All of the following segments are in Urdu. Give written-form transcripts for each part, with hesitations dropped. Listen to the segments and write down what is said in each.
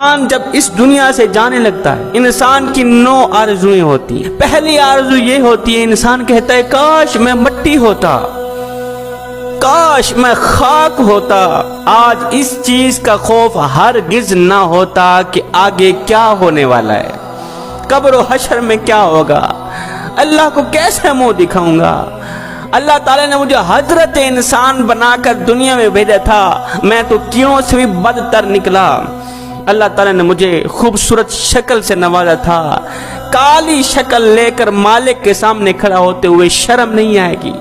انسان جب اس دنیا سے جانے لگتا ہے انسان کی 9 آرزویں ہوتی ہیں۔ پہلی آرزو یہ ہوتی ہے، انسان کہتا ہے کاش میں مٹی ہوتا، کاش میں خاک ہوتا۔ آج اس چیز کا خوف ہرگز نہ ہوتا کہ آگے کیا ہونے والا ہے، قبر و حشر میں کیا ہوگا، اللہ کو کیسے منہ دکھاؤں گا۔ اللہ تعالیٰ نے مجھے حضرت انسان بنا کر دنیا میں بھیجا تھا، میں تو کیوں سے بھی بدتر نکلا۔ اللہ تعالیٰ نے مجھے خوبصورت شکل سے نوازا تھا، کالی شکل لے کر مالک کے سامنے کھڑا ہوتے ہوئے شرم نہیں آئے گی۔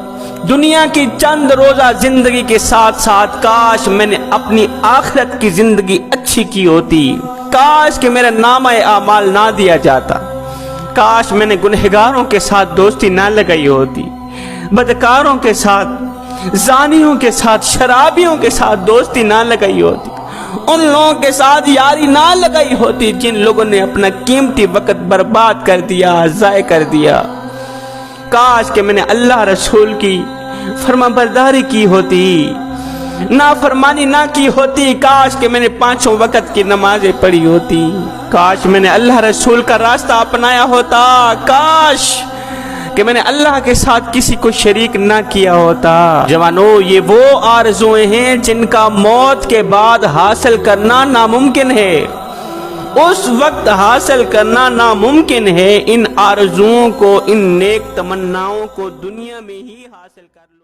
دنیا کی چند روزہ زندگی کے ساتھ ساتھ کاش میں نے اپنی آخرت کی زندگی اچھی کی ہوتی، کاش کہ میرا نامہ اعمال نہ دیا جاتا، کاش میں نے گنہگاروں کے ساتھ دوستی نہ لگائی ہوتی، بدکاروں کے ساتھ، زانیوں کے ساتھ، شرابیوں کے ساتھ دوستی نہ لگائی ہوتی، ان لوگوں کے ساتھ یاری نہ لگائی ہوتی جن لوگوں نے اپنا قیمتی وقت برباد کر دیا، ضائع کر دیا۔ کاش کہ میں نے اللہ رسول کی فرما برداری کی ہوتی، نافرمانی نہ کی ہوتی، کاش کہ میں نے 5 وقت کی نمازیں پڑھی ہوتی، کاش میں نے اللہ رسول کا راستہ اپنایا ہوتا، کاش کہ میں نے اللہ کے ساتھ کسی کو شریک نہ کیا ہوتا۔ جوانو، یہ وہ آرزویں ہیں جن کا موت کے بعد حاصل کرنا ناممکن ہے، اس وقت حاصل کرنا ناممکن ہے۔ ان آرزوؤں کو، ان نیک تمناؤں کو دنیا میں ہی حاصل کر لو۔